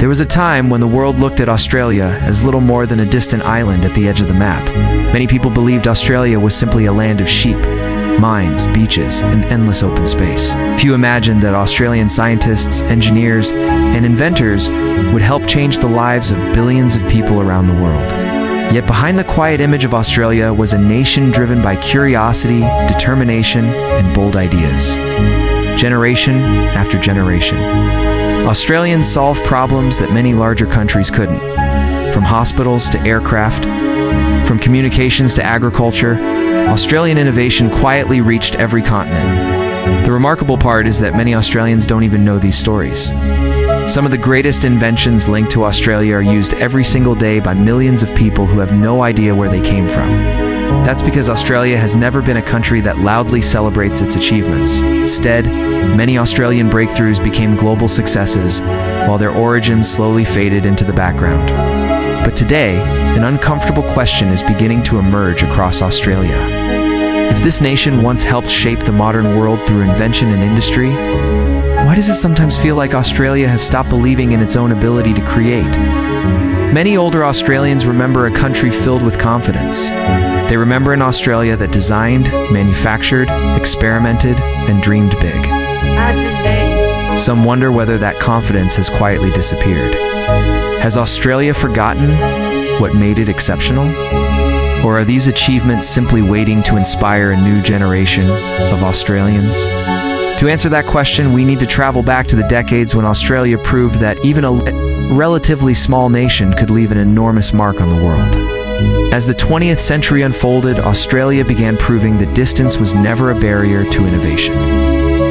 There was a time when the world looked at Australia as little more than a distant island at the edge of the map. Many people believed Australia was simply a land of sheep, mines, beaches, and endless open space. Few imagined that Australian scientists, engineers, and inventors would help change the lives of billions of people around the world. Yet behind the quiet image of Australia was a nation driven by curiosity, determination, and bold ideas. Generation after generation, Australians solved problems that many larger countries couldn't. From hospitals to aircraft, from communications to agriculture, Australian innovation quietly reached every continent. The remarkable part is that many Australians don't even know these stories. Some of the greatest inventions linked to Australia are used every single day by millions of people who have no idea where they came from. That's because Australia has never been a country that loudly celebrates its achievements. Instead, many Australian breakthroughs became global successes, while their origins slowly faded into the background. But today, an uncomfortable question is beginning to emerge across Australia. If this nation once helped shape the modern world through invention and industry, why does it sometimes feel like Australia has stopped believing in its own ability to create? Many older Australians remember a country filled with confidence. They remember an Australia that designed, manufactured, experimented, and dreamed big. Some wonder whether that confidence has quietly disappeared. Has Australia forgotten what made it exceptional? Or are these achievements simply waiting to inspire a new generation of Australians? To answer that question, we need to travel back to the decades when Australia proved that even a relatively small nation could leave an enormous mark on the world. As the 20th century unfolded, Australia began proving that distance was never a barrier to innovation.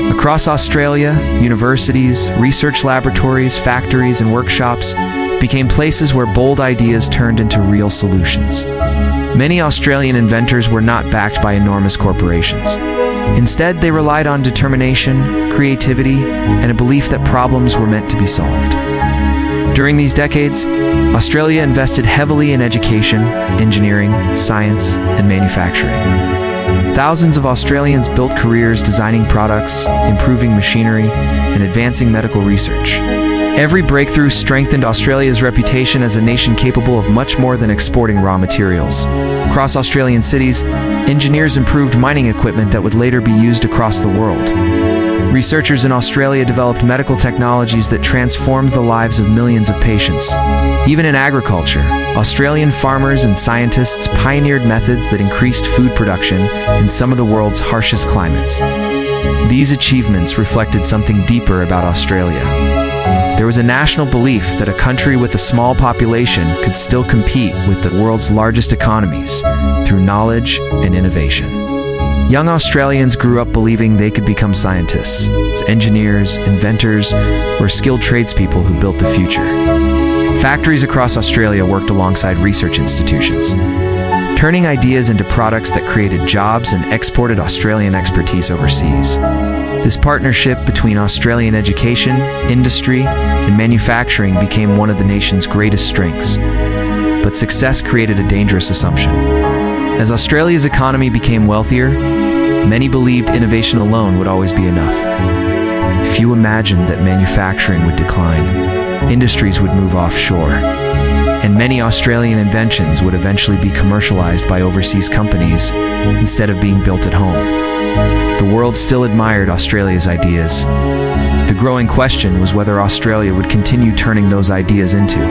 Across Australia, universities, research laboratories, factories, and workshops became places where bold ideas turned into real solutions. Many Australian inventors were not backed by enormous corporations. Instead, they relied on determination, creativity, and a belief that problems were meant to be solved. During these decades, Australia invested heavily in education, engineering, science, and manufacturing. Thousands of Australians built careers designing products, improving machinery, and advancing medical research. Every breakthrough strengthened Australia's reputation as a nation capable of much more than exporting raw materials. Across Australian cities, engineers improved mining equipment that would later be used across the world. Researchers in Australia developed medical technologies that transformed the lives of millions of patients. Even in agriculture, Australian farmers and scientists pioneered methods that increased food production in some of the world's harshest climates. These achievements reflected something deeper about Australia. There was a national belief that a country with a small population could still compete with the world's largest economies through knowledge and innovation. Young Australians grew up believing they could become scientists, engineers, inventors, or skilled tradespeople who built the future. Factories across Australia worked alongside research institutions, turning ideas into products that created jobs and exported Australian expertise overseas. This partnership between Australian education, industry, and manufacturing became one of the nation's greatest strengths. But success created a dangerous assumption. As Australia's economy became wealthier, many believed innovation alone would always be enough. Few imagined that manufacturing would decline, industries would move offshore, and many Australian inventions would eventually be commercialized by overseas companies instead of being built at home. The world still admired Australia's ideas. The growing question was whether Australia would continue turning those ideas into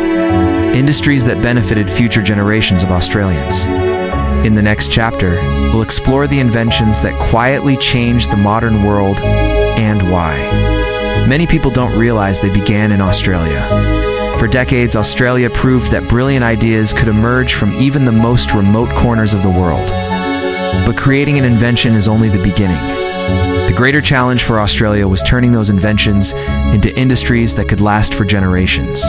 industries that benefited future generations of Australians. In the next chapter, we'll explore the inventions that quietly changed the modern world and why. Many people don't realize they began in Australia. For decades, Australia proved that brilliant ideas could emerge from even the most remote corners of the world. But creating an invention is only the beginning. The greater challenge for Australia was turning those inventions into industries that could last for generations.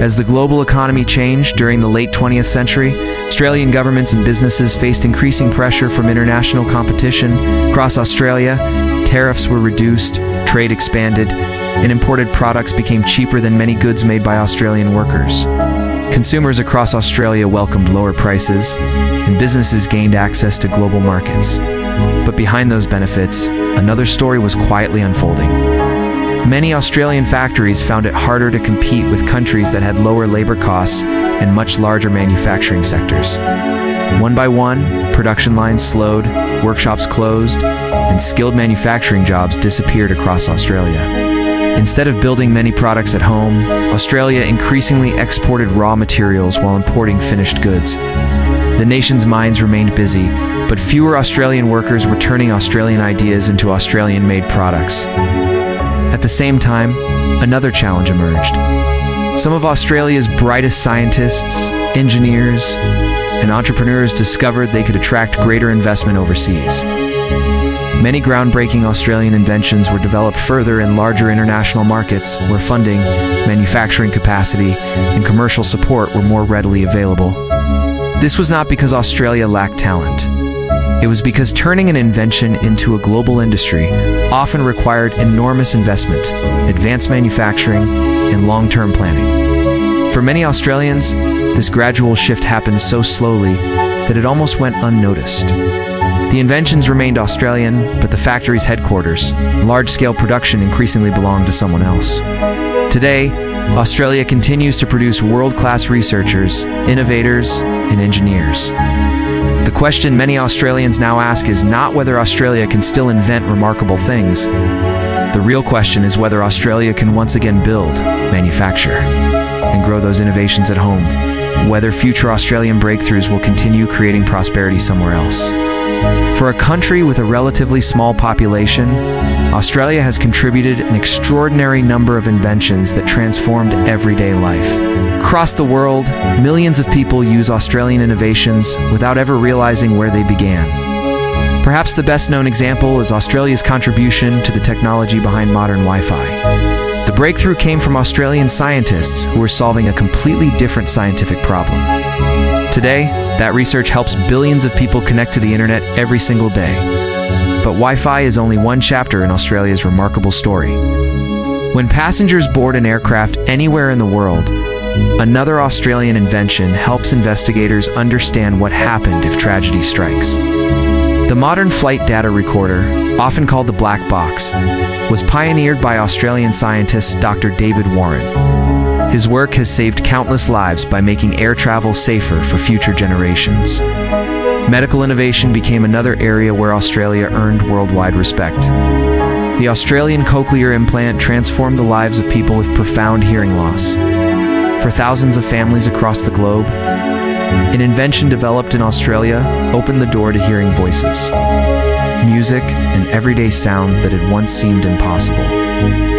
As the global economy changed during the late 20th century, Australian governments and businesses faced increasing pressure from international competition. Across Australia, tariffs were reduced, trade expanded, and imported products became cheaper than many goods made by Australian workers. Consumers across Australia welcomed lower prices, and businesses gained access to global markets. But behind those benefits, another story was quietly unfolding. many Australian factories found it harder to compete with countries that had lower labor costs and much larger manufacturing sectors. One by one, production lines slowed, workshops closed, and skilled manufacturing jobs disappeared across Australia. Instead of building many products at home, Australia increasingly exported raw materials while importing finished goods. The nation's mines remained busy, but fewer Australian workers were turning Australian ideas into Australian-made products. At the same time, another challenge emerged. Some of Australia's brightest scientists, engineers, and entrepreneurs discovered they could attract greater investment overseas. Many groundbreaking Australian inventions were developed further in larger international markets where funding, manufacturing capacity, and commercial support were more readily available. This was not because Australia lacked talent. It was because turning an invention into a global industry often required enormous investment, advanced manufacturing, and long-term planning. For many Australians, this gradual shift happened so slowly that it almost went unnoticed. The inventions remained Australian, but the factory's headquarters, large-scale production increasingly belonged to someone else. Today, Australia continues to produce world-class researchers, innovators, and engineers. The question many Australians now ask is not whether Australia can still invent remarkable things. The real question is whether Australia can once again build, manufacture, and grow those innovations at home, whether future Australian breakthroughs will continue creating prosperity somewhere else. For a country with a relatively small population, Australia has contributed an extraordinary number of inventions that transformed everyday life. Across the world, millions of people use Australian innovations without ever realizing where they began. Perhaps the best-known example is Australia's contribution to the technology behind modern Wi-Fi. The breakthrough came from Australian scientists who were solving a completely different scientific problem. Today, that research helps billions of people connect to the internet every single day. But Wi-Fi is only one chapter in Australia's remarkable story. When passengers board an aircraft anywhere in the world, another Australian invention helps investigators understand what happened if tragedy strikes. The modern flight data recorder, often called the black box, was pioneered by Australian scientist Dr. David Warren. His work has saved countless lives by making air travel safer for future generations. Medical innovation became another area where Australia earned worldwide respect. The Australian cochlear implant transformed the lives of people with profound hearing loss. For thousands of families across the globe, an invention developed in Australia opened the door to hearing voices, music, and everyday sounds that had once seemed impossible.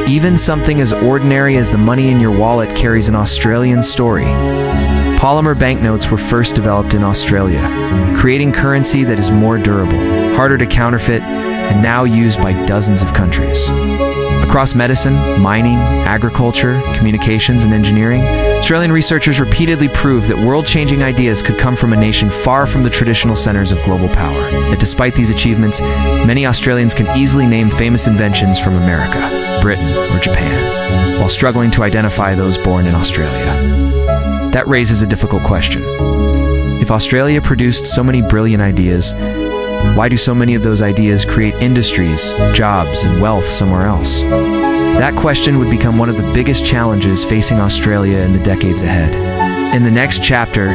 Even something as ordinary as the money in your wallet carries an Australian story. Polymer banknotes were first developed in Australia, creating currency that is more durable, harder to counterfeit, and now used by dozens of countries. Across medicine, mining, agriculture, communications, and engineering, Australian researchers repeatedly proved that world-changing ideas could come from a nation far from the traditional centers of global power. Yet despite these achievements, many Australians can easily name famous inventions from America, Britain, or Japan, while struggling to identify those born in Australia. That raises a difficult question. If Australia produced so many brilliant ideas, why do so many of those ideas create industries, jobs, and wealth somewhere else? That question would become one of the biggest challenges facing Australia in the decades ahead. In the next chapter,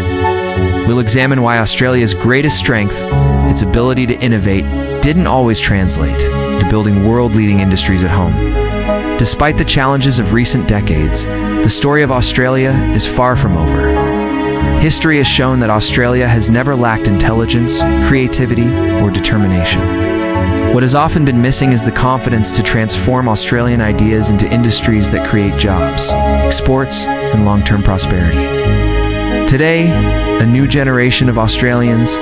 we'll examine why Australia's greatest strength, its ability to innovate, didn't always translate to building world-leading industries at home. Despite the challenges of recent decades, the story of Australia is far from over. History has shown that Australia has never lacked intelligence, creativity, or determination. What has often been missing is the confidence to transform Australian ideas into industries that create jobs, exports, and long-term prosperity. Today, a new generation of Australians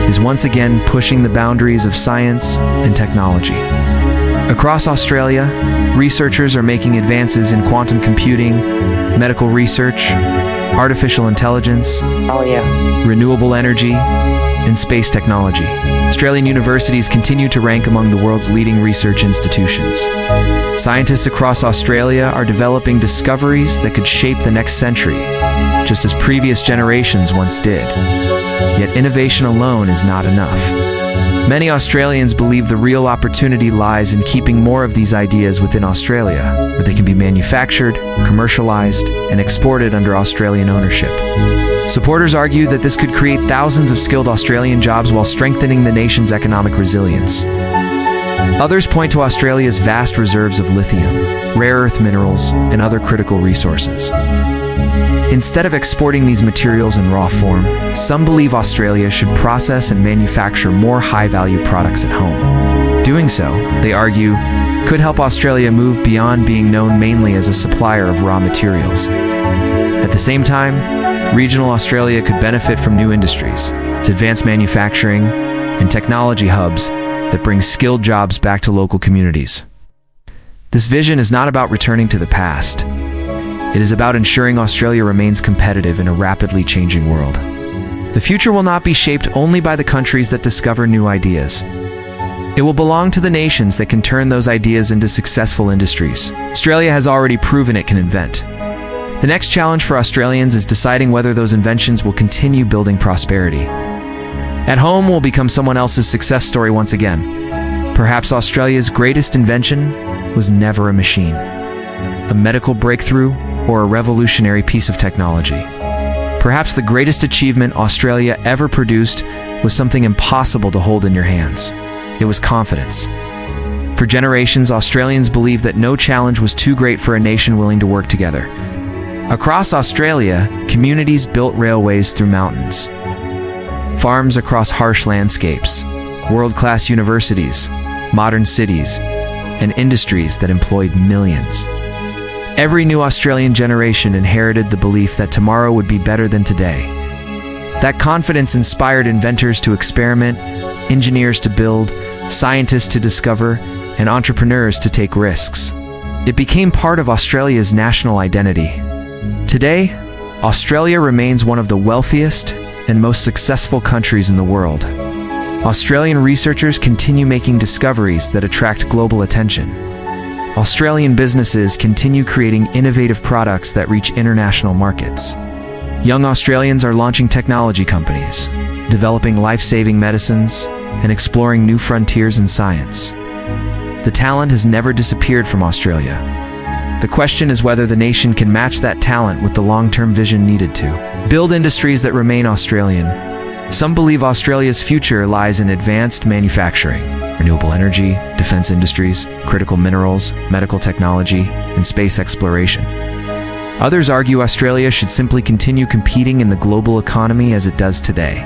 is once again pushing the boundaries of science and technology. Across Australia, researchers are making advances in quantum computing, medical research, artificial intelligence, renewable energy, and space technology. Australian universities continue to rank among the world's leading research institutions. Scientists across Australia are developing discoveries that could shape the next century, just as previous generations once did. Yet innovation alone is not enough. Many Australians believe the real opportunity lies in keeping more of these ideas within Australia, where they can be manufactured, commercialized, and exported under Australian ownership. Supporters argue that this could create thousands of skilled Australian jobs while strengthening the nation's economic resilience. Others point to Australia's vast reserves of lithium, rare earth minerals, and other critical resources. Instead of exporting these materials in raw form, some believe Australia should process and manufacture more high-value products at home. Doing so, they argue, could help Australia move beyond being known mainly as a supplier of raw materials. At the same time, regional Australia could benefit from new industries, its advanced manufacturing, and technology hubs that bring skilled jobs back to local communities. This vision is not about returning to the past. It is about ensuring Australia remains competitive in a rapidly changing world. The future will not be shaped only by the countries that discover new ideas. It will belong to the nations that can turn those ideas into successful industries. Australia has already proven it can invent. The next challenge for Australians is deciding whether those inventions will continue building prosperity. At home, we'll become someone else's success story once again. Perhaps Australia's greatest invention was never a machine, a medical breakthrough, or a revolutionary piece of technology. Perhaps the greatest achievement Australia ever produced was something impossible to hold in your hands. It was confidence. For generations, Australians believed that no challenge was too great for a nation willing to work together. Across Australia, communities built railways through mountains, farms across harsh landscapes, world-class universities, modern cities, and industries that employed millions. Every new Australian generation inherited the belief that tomorrow would be better than today. That confidence inspired inventors to experiment, engineers to build, scientists to discover, and entrepreneurs to take risks. It became part of Australia's national identity. Today, Australia remains one of the wealthiest and most successful countries in the world. Australian researchers continue making discoveries that attract global attention. Australian businesses continue creating innovative products that reach international markets. Young Australians are launching technology companies, developing life-saving medicines, and exploring new frontiers in science. The talent has never disappeared from Australia. The question is whether the nation can match that talent with the long-term vision needed to build industries that remain Australian. Some believe Australia's future lies in advanced manufacturing, renewable energy, defense industries, critical minerals, medical technology, and space exploration. Others argue Australia should simply continue competing in the global economy as it does today.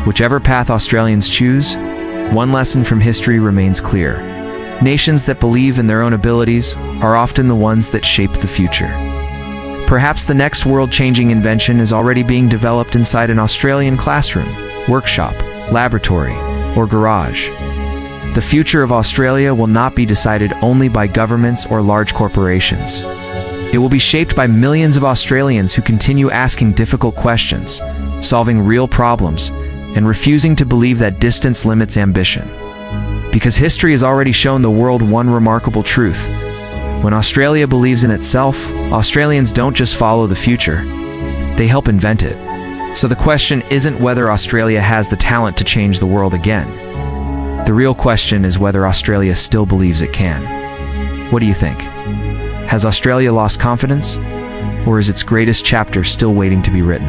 Whichever path Australians choose, one lesson from history remains clear. Nations that believe in their own abilities are often the ones that shape the future. Perhaps the next world-changing invention is already being developed inside an Australian classroom, workshop, laboratory, or garage. The future of Australia will not be decided only by governments or large corporations. It will be shaped by millions of Australians who continue asking difficult questions, solving real problems, and refusing to believe that distance limits ambition. Because history has already shown the world one remarkable truth. When Australia believes in itself, Australians don't just follow the future, they help invent it. So the question isn't whether Australia has the talent to change the world again. The real question is whether Australia still believes it can. What do you think? Has Australia lost confidence? Or is its greatest chapter still waiting to be written?